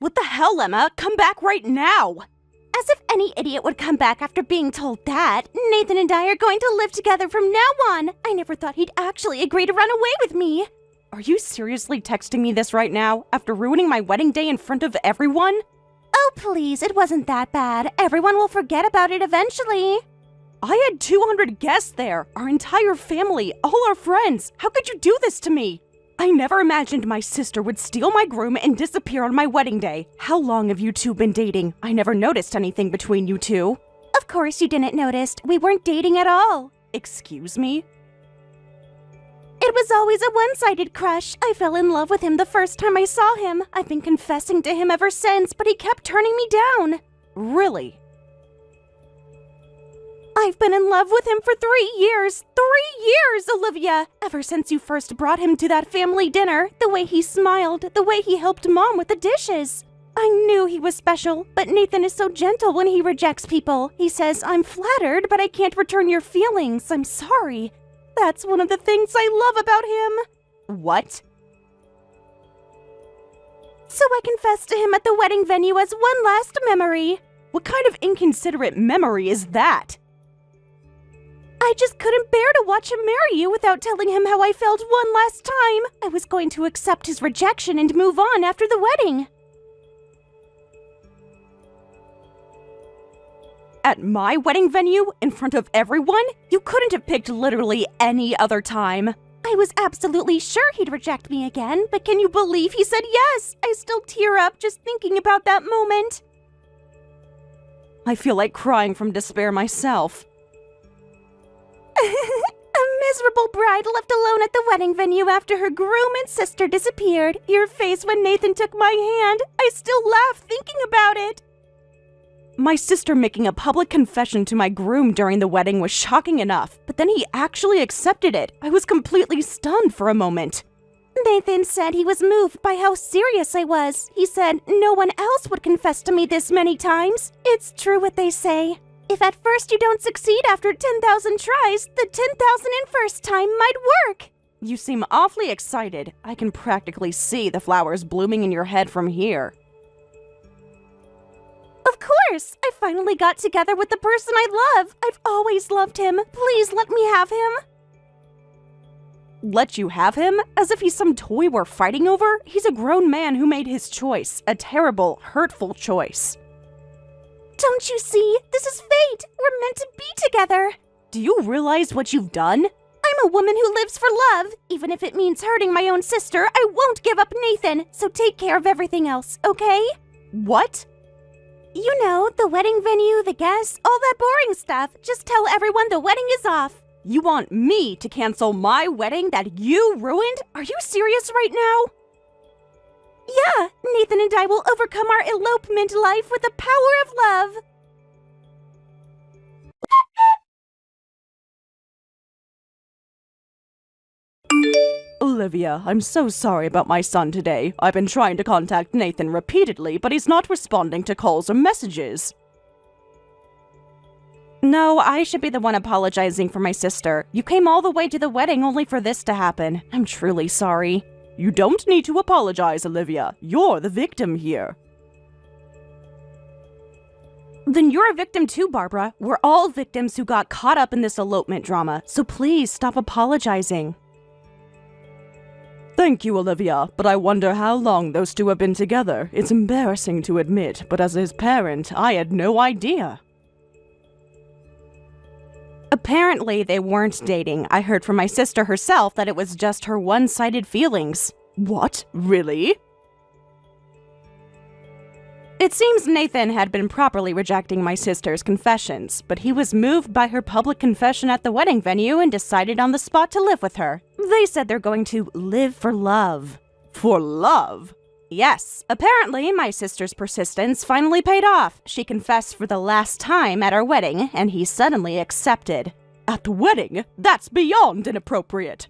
What the hell, Emma? Come back right now! As if any idiot would come back after being told that. Nathan and I are going to live together from now on. I never thought he'd actually agree to run away with me. Are you seriously texting me this right now, after ruining my wedding day in front of everyone? Oh, please, it wasn't that bad. Everyone will forget about it eventually. I had 200 guests there, our entire family, all our friends. How could you do this to me? I never imagined my sister would steal my groom and disappear on my wedding day. How long have you two been dating? I never noticed anything between you two. Of course you didn't notice. We weren't dating at all. Excuse me? It was always a one-sided crush. I fell in love with him the first time I saw him. I've been confessing to him ever since, but he kept turning me down. Really? I've been in love with him for 3 years. 3 years, Olivia! Ever since you first brought him to that family dinner, the way he smiled, the way he helped Mom with the dishes. I knew he was special, but Nathan is so gentle when he rejects people. He says, I'm flattered, but I can't return your feelings. I'm sorry. That's one of the things I love about him. What? So I confessed to him at the wedding venue as one last memory. What kind of inconsiderate memory is that? I just couldn't bear to watch him marry you without telling him how I felt one last time. I was going to accept his rejection and move on after the wedding. At my wedding venue, in front of everyone? You couldn't have picked literally any other time. I was absolutely sure he'd reject me again, but can you believe he said yes? I still tear up just thinking about that moment. I feel like crying from despair myself. A miserable bride left alone at the wedding venue after her groom and sister disappeared. Your face when Nathan took my hand. I still laugh thinking about it. My sister making a public confession to my groom during the wedding was shocking enough, but then he actually accepted it. I was completely stunned for a moment. Nathan said he was moved by how serious I was. He said no one else would confess to me this many times. It's true what they say. If at first you don't succeed after 10,000 tries, the 10,001st time might work. You seem awfully excited. I can practically see the flowers blooming in your head from here. Of course! I finally got together with the person I love. I've always loved him. Please let me have him. Let you have him? As if he's some toy we're fighting over? He's a grown man who made his choice. A terrible, hurtful choice. Don't you see? This is fate. We're meant to be together. Do you realize what you've done? I'm a woman who lives for love. Even if it means hurting my own sister, I won't give up Nathan. So take care of everything else, okay? What? You know, the wedding venue, the guests, all that boring stuff. Just tell everyone the wedding is off. You want me to cancel my wedding that you ruined? Are you serious right now? Yeah, Nathan and I will overcome our elopement life with the power of love. Olivia, I'm so sorry about my son today. I've been trying to contact Nathan repeatedly, but he's not responding to calls or messages. No, I should be the one apologizing for my sister. You came all the way to the wedding only for this to happen. I'm truly sorry. You don't need to apologize, Olivia. You're the victim here. Then you're a victim too, Barbara. We're all victims who got caught up in this elopement drama, so please stop apologizing. Thank you, Olivia, but I wonder how long those two have been together. It's embarrassing to admit, but as his parent, I had no idea. Apparently, they weren't dating. I heard from my sister herself that it was just her one-sided feelings. What? Really? It seems Nathan had been properly rejecting my sister's confessions, but he was moved by her public confession at the wedding venue and decided on the spot to live with her. They said they're going to live for love. For love? Yes. Apparently, my sister's persistence finally paid off. She confessed for the last time at our wedding, and he suddenly accepted. At the wedding? That's beyond inappropriate.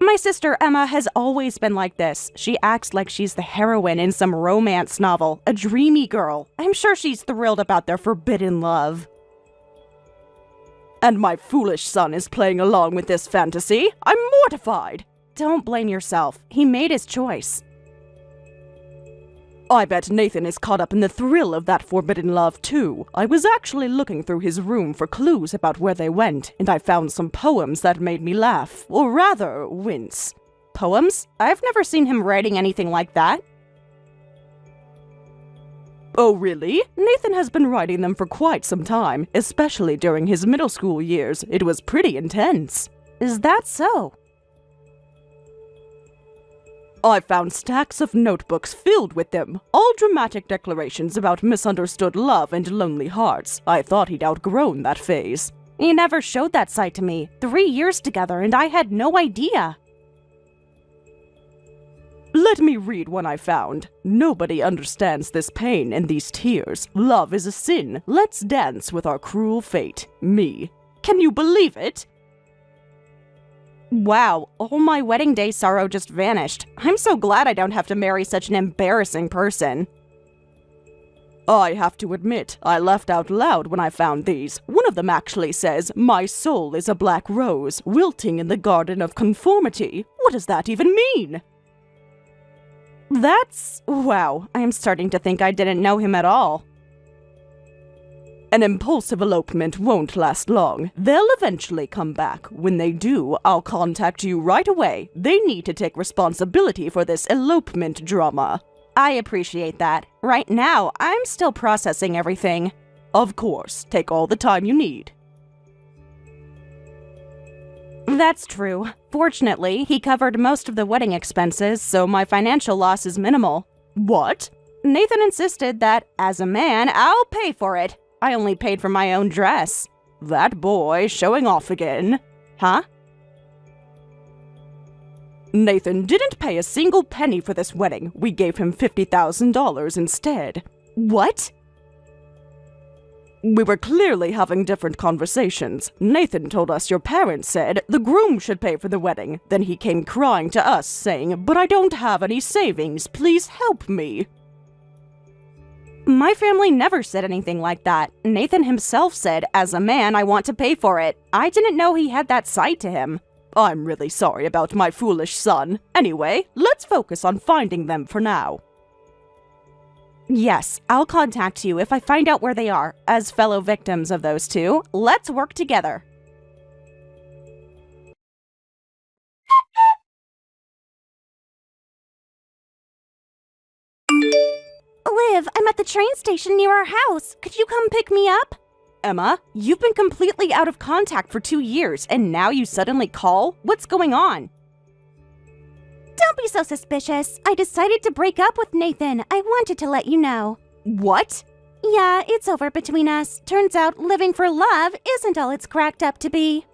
My sister Emma has always been like this. She acts like she's the heroine in some romance novel, a dreamy girl. I'm sure she's thrilled about their forbidden love. And my foolish son is playing along with this fantasy. I'm mortified. Don't blame yourself. He made his choice. I bet Nathan is caught up in the thrill of that forbidden love, too. I was actually looking through his room for clues about where they went, and I found some poems that made me laugh, or rather, wince. Poems? I've never seen him writing anything like that. Oh, really? Nathan has been writing them for quite some time, especially during his middle school years. It was pretty intense. Is that so? I found stacks of notebooks filled with them, all dramatic declarations about misunderstood love and lonely hearts. I thought he'd outgrown that phase. He never showed that side to me. 3 years together and I had no idea. Let me read one I found. Nobody understands this pain and these tears. Love is a sin. Let's dance with our cruel fate. Me. Can you believe it? Wow, all my wedding day sorrow just vanished. I'm so glad I don't have to marry such an embarrassing person. I have to admit, I laughed out loud when I found these. One of them actually says, "My soul is a black rose, wilting in the garden of conformity." What does that even mean? Wow, I'm starting to think I didn't know him at all. An impulsive elopement won't last long. They'll eventually come back. When they do, I'll contact you right away. They need to take responsibility for this elopement drama. I appreciate that. Right now, I'm still processing everything. Of course, take all the time you need. That's true. Fortunately, he covered most of the wedding expenses, so my financial loss is minimal. What? Nathan insisted that, as a man, I'll pay for it. I only paid for my own dress. That boy showing off again. Huh? Nathan didn't pay a single penny for this wedding. We gave him $50,000 instead. What? We were clearly having different conversations. Nathan told us your parents said the groom should pay for the wedding. Then he came crying to us saying, "But I don't have any savings. Please help me." My family never said anything like that. Nathan himself said, "As a man, I want to pay for it." I didn't know he had that side to him. I'm really sorry about my foolish son. Anyway, let's focus on finding them for now. Yes, I'll contact you if I find out where they are. As fellow victims of those two, let's work together. Liv, I'm at the train station near our house. Could you come pick me up? Emma, you've been completely out of contact for 2 years, and now you suddenly call? What's going on? Don't be so suspicious. I decided to break up with Nathan. I wanted to let you know. What? Yeah, it's over between us. Turns out living for love isn't all it's cracked up to be.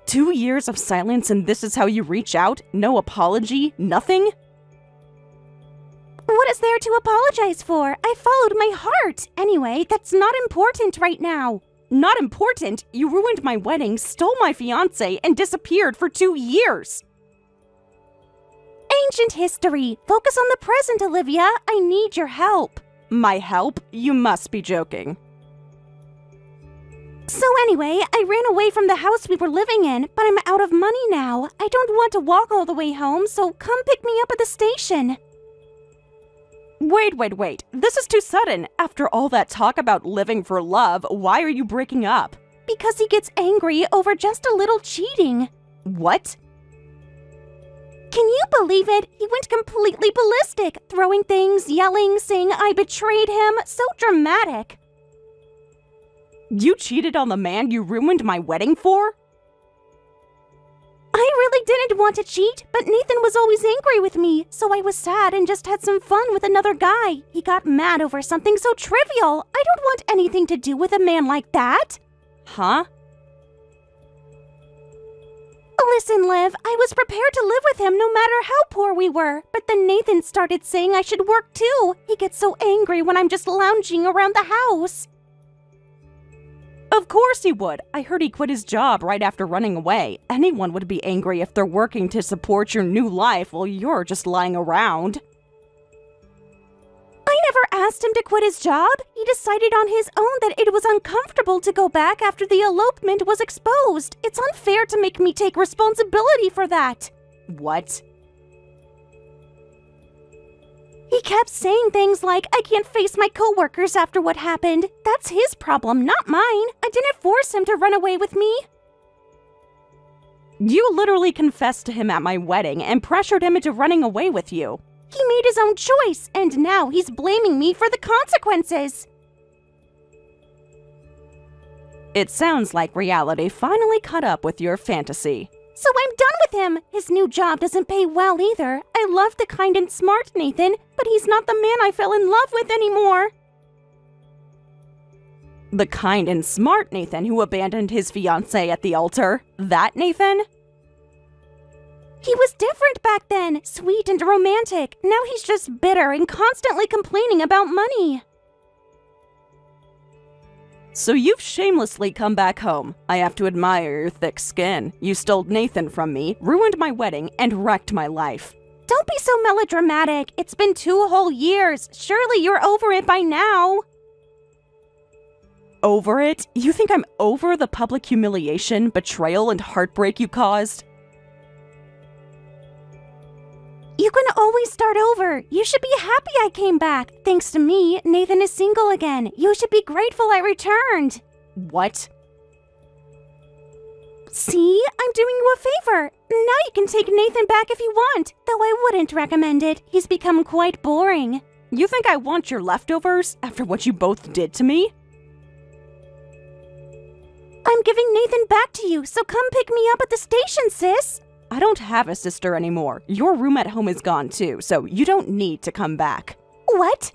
2 years of silence and this is how you reach out? No apology? Nothing? What is there to apologize for? I followed my heart. Anyway, that's not important right now. Not important? You ruined my wedding, stole my fiancé, and disappeared for 2 years. Ancient history. Focus on the present, Olivia. I need your help. My help? You must be joking. So anyway, I ran away from the house we were living in, but I'm out of money now. I don't want to walk all the way home, so come pick me up at the station. Wait. This is too sudden. After all that talk about living for love, why are you breaking up? Because he gets angry over just a little cheating. What? Can you believe it? He went completely ballistic, throwing things, yelling, saying I betrayed him. So dramatic. You cheated on the man you ruined my wedding for? I really didn't want to cheat, but Nathan was always angry with me, so I was sad and just had some fun with another guy. He got mad over something so trivial. I don't want anything to do with a man like that. Huh? Listen, Liv, I was prepared to live with him no matter how poor we were, but then Nathan started saying I should work too. He gets so angry when I'm just lounging around the house. Of course he would. I heard he quit his job right after running away. Anyone would be angry if they're working to support your new life while you're just lying around. I never asked him to quit his job. He decided on his own that it was uncomfortable to go back after the elopement was exposed. It's unfair to make me take responsibility for that. What? He kept saying things like, I can't face my coworkers after what happened. That's his problem, not mine. I didn't force him to run away with me. You literally confessed to him at my wedding and pressured him into running away with you. He made his own choice, and now he's blaming me for the consequences. It sounds like reality finally caught up with your fantasy. So I'm done with him. His new job doesn't pay well either. I love the kind and smart Nathan, but he's not the man I fell in love with anymore. The kind and smart Nathan who abandoned his fiancé at the altar? That Nathan? He was different back then, sweet and romantic. Now he's just bitter and constantly complaining about money. So you've shamelessly come back home. I have to admire your thick skin. You stole Nathan from me, ruined my wedding, and wrecked my life. Don't be so melodramatic. It's been 2 whole years. Surely you're over it by now. Over it? You think I'm over the public humiliation, betrayal, and heartbreak you caused? You can always start over. You should be happy I came back. Thanks to me, Nathan is single again. You should be grateful I returned. What? See? I'm doing you a favor. Now you can take Nathan back if you want, though I wouldn't recommend it. He's become quite boring. You think I want your leftovers after what you both did to me? I'm giving Nathan back to you, so come pick me up at the station, sis. I don't have a sister anymore. Your room at home is gone too, so you don't need to come back. What?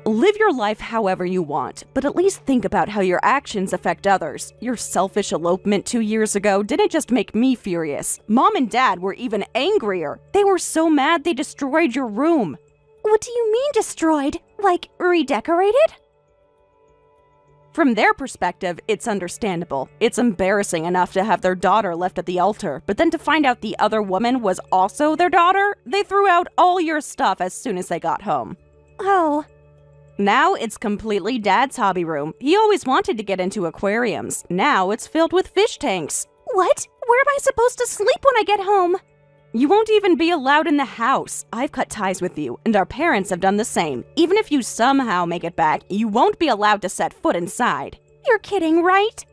Live your life however you want, but at least think about how your actions affect others. Your selfish elopement 2 years ago didn't just make me furious. Mom and Dad were even angrier. They were so mad they destroyed your room. What do you mean destroyed? Like redecorated? From their perspective, it's understandable. It's embarrassing enough to have their daughter left at the altar, but then to find out the other woman was also their daughter, they threw out all your stuff as soon as they got home. Oh. Now it's completely Dad's hobby room. He always wanted to get into aquariums. Now it's filled with fish tanks. What? Where am I supposed to sleep when I get home? You won't even be allowed in the house. I've cut ties with you, and our parents have done the same. Even if you somehow make it back, you won't be allowed to set foot inside. You're kidding, right?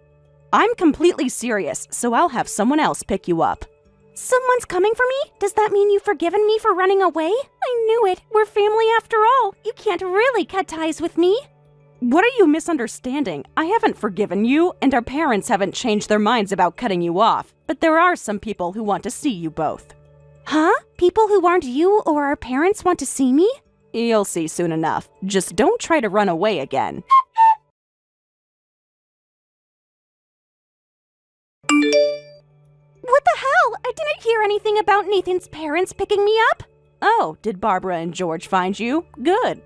I'm completely serious, so I'll have someone else pick you up. Someone's coming for me? Does that mean you've forgiven me for running away? I knew it. We're family after all. You can't really cut ties with me. What are you misunderstanding? I haven't forgiven you, and our parents haven't changed their minds about cutting you off. But there are some people who want to see you both. Huh? People who aren't you or our parents want to see me? You'll see soon enough. Just don't try to run away again. What the hell? I didn't hear anything about Nathan's parents picking me up. Oh, did Barbara and George find you? Good.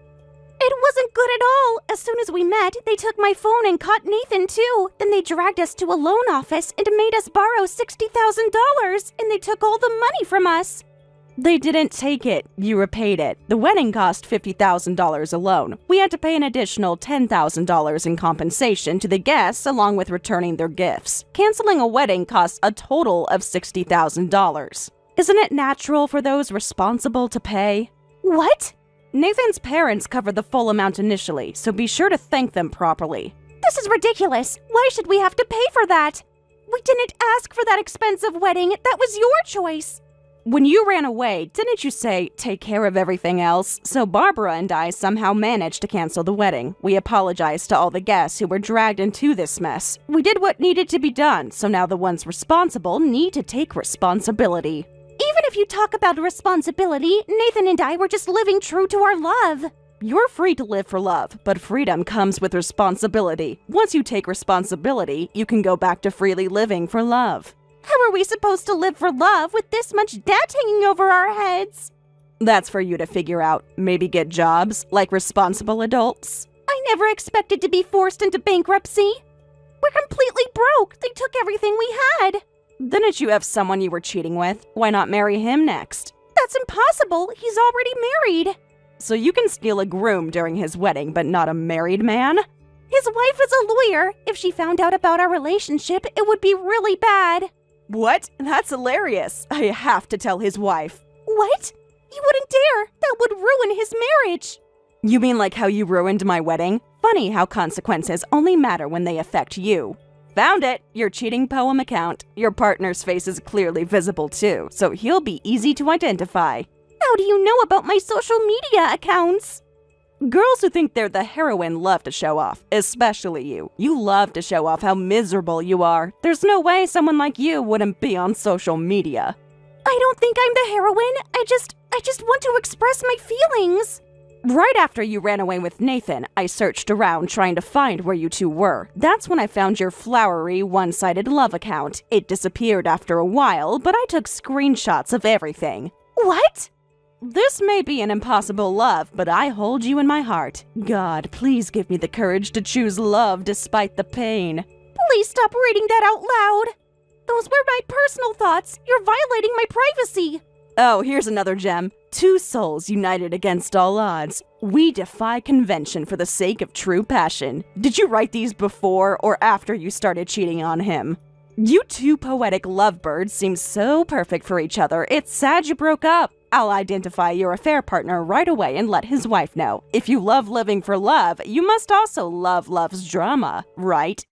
It wasn't good at all. As soon as we met, they took my phone and caught Nathan too. Then they dragged us to a loan office and made us borrow $60,000, and they took all the money from us. They didn't take it. You repaid it. The wedding cost $50,000 alone. We had to pay an additional $10,000 in compensation to the guests along with returning their gifts. Canceling a wedding costs a total of $60,000. Isn't it natural for those responsible to pay? What? Nathan's parents covered the full amount initially, so be sure to thank them properly. This is ridiculous. Why should we have to pay for that? We didn't ask for that expensive wedding. That was your choice. When you ran away, didn't you say, take care of everything else? So Barbara and I somehow managed to cancel the wedding. We apologized to all the guests who were dragged into this mess. We did what needed to be done, so now the ones responsible need to take responsibility. Even if you talk about responsibility, Nathan and I were just living true to our love. You're free to live for love, but freedom comes with responsibility. Once you take responsibility, you can go back to freely living for love. How are we supposed to live for love with this much debt hanging over our heads? That's for you to figure out. Maybe get jobs, like responsible adults. I never expected to be forced into bankruptcy. We're completely broke. They took everything we had. Didn't you have someone you were cheating with? Why not marry him next? That's impossible. He's already married. So you can steal a groom during his wedding, but not a married man? His wife is a lawyer. If she found out about our relationship, it would be really bad. What? That's hilarious. I have to tell his wife. What? You wouldn't dare! That would ruin his marriage! You mean like how you ruined my wedding? Funny how consequences only matter when they affect you. Found it! Your cheating poem account. Your partner's face is clearly visible too, so he'll be easy to identify. How do you know about my social media accounts? Girls who think they're the heroine love to show off, especially you. You love to show off how miserable you are. There's no way someone like you wouldn't be on social media. I don't think I'm the heroine. I just want to express my feelings. Right after you ran away with Nathan, I searched around trying to find where you two were. That's when I found your flowery, one-sided love account. It disappeared after a while, but I took screenshots of everything. What? This may be an impossible love, but I hold you in my heart. God, please give me the courage to choose love despite the pain. Please stop reading that out loud. Those were my personal thoughts. You're violating my privacy. Oh, here's another gem. Two souls united against all odds. We defy convention for the sake of true passion. Did you write these before or after you started cheating on him? You two poetic lovebirds seem so perfect for each other. It's sad you broke up. I'll identify your affair partner right away and let his wife know. If you love living for love, you must also love love's drama, right?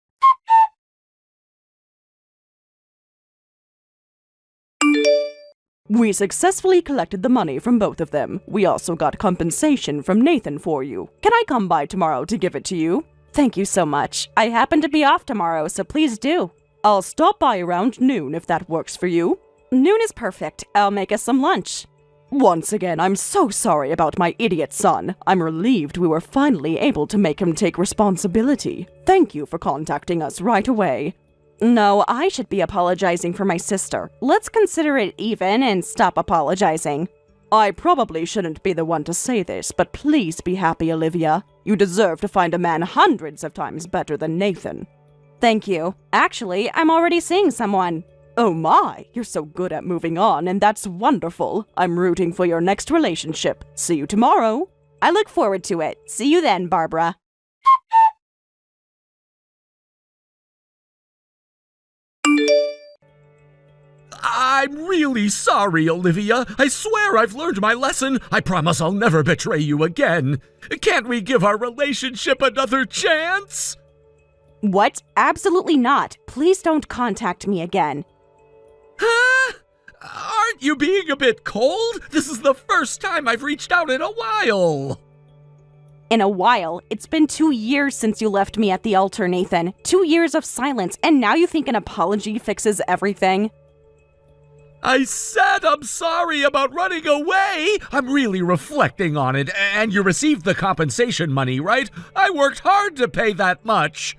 We successfully collected the money from both of them. We also got compensation from Nathan for you. Can I come by tomorrow to give it to you? Thank you so much. I happen to be off tomorrow, so please do. I'll stop by around noon if that works for you. Noon is perfect. I'll make us some lunch. Once again, I'm so sorry about my idiot son. I'm relieved we were finally able to make him take responsibility. Thank you for contacting us right away. No, I should be apologizing for my sister. Let's consider it even and stop apologizing. I probably shouldn't be the one to say this, but please be happy, Olivia. You deserve to find a man hundreds of times better than Nathan. Thank you. Actually, I'm already seeing someone. Oh my, you're so good at moving on, and that's wonderful. I'm rooting for your next relationship. See you tomorrow. I look forward to it. See you then, Barbara. I'm really sorry, Olivia. I swear I've learned my lesson. I promise I'll never betray you again. Can't we give our relationship another chance? What? Absolutely not. Please don't contact me again. Huh? Aren't you being a bit cold? This is the first time I've reached out in a while. In a while? It's been 2 years since you left me at the altar, Nathan. 2 years of silence, and now you think an apology fixes everything? I said I'm sorry about running away. I'm really reflecting on it, and you received the compensation money, right? I worked hard to pay that much.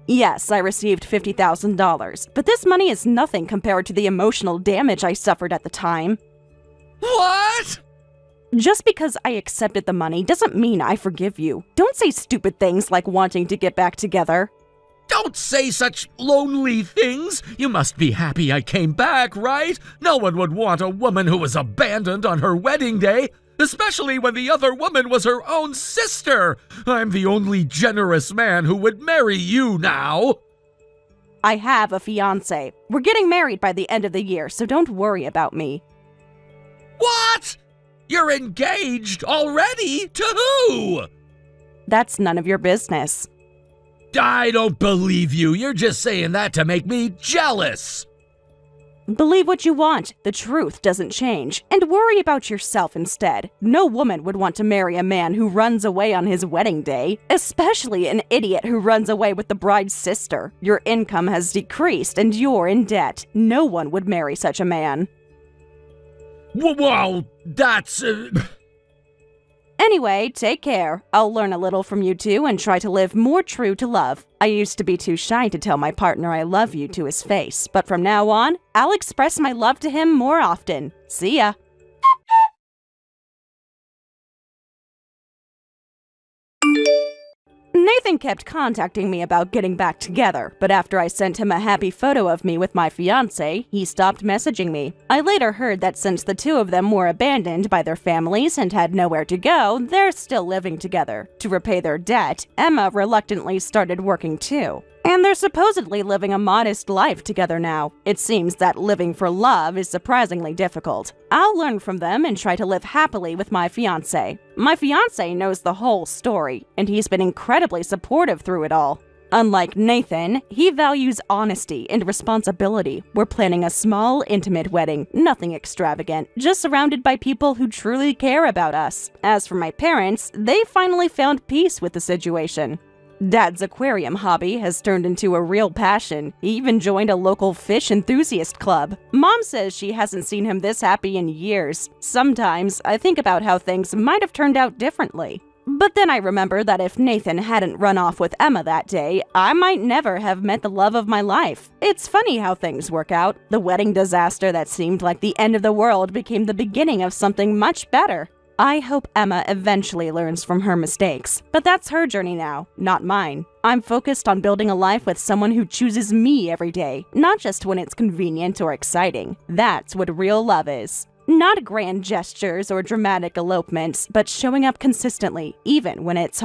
Yes, I received $50,000, but this money is nothing compared to the emotional damage I suffered at the time. What? Just because I accepted the money doesn't mean I forgive you. Don't say stupid things like wanting to get back together. Don't say such lonely things. You must be happy I came back, right? No one would want a woman who was abandoned on her wedding day, especially when the other woman was her own sister. I'm the only generous man who would marry you now. I have a fiancé. We're getting married by the end of the year, so don't worry about me. What? You're engaged already? To who? That's none of your business. I don't believe you. You're just saying that to make me jealous. Believe what you want. The truth doesn't change. And worry about yourself instead. No woman would want to marry a man who runs away on his wedding day, especially an idiot who runs away with the bride's sister. Your income has decreased and you're in debt. No one would marry such a man. Well, that's... Anyway, take care. I'll learn a little from you two and try to live more true to love. I used to be too shy to tell my partner I love you to his face, but from now on, I'll express my love to him more often. See ya. Nathan kept contacting me about getting back together, but after I sent him a happy photo of me with my fiancé, he stopped messaging me. I later heard that since the two of them were abandoned by their families and had nowhere to go, they're still living together. To repay their debt, Emma reluctantly started working too. And they're supposedly living a modest life together now. It seems that living for love is surprisingly difficult. I'll learn from them and try to live happily with my fiancé. My fiancé knows the whole story, and he's been incredibly supportive through it all. Unlike Nathan, he values honesty and responsibility. We're planning a small, intimate wedding, nothing extravagant, just surrounded by people who truly care about us. As for my parents, they finally found peace with the situation. Dad's aquarium hobby has turned into a real passion. He even joined a local fish enthusiast club. Mom says she hasn't seen him this happy in years. Sometimes I think about how things might have turned out differently. But then I remember that if Nathan hadn't run off with Emma that day, I might never have met the love of my life. It's funny how things work out. The wedding disaster that seemed like the end of the world became the beginning of something much better. I hope Emma eventually learns from her mistakes, but that's her journey now, not mine. I'm focused on building a life with someone who chooses me every day, not just when it's convenient or exciting. That's what real love is. Not grand gestures or dramatic elopements, but showing up consistently, even when it's hard.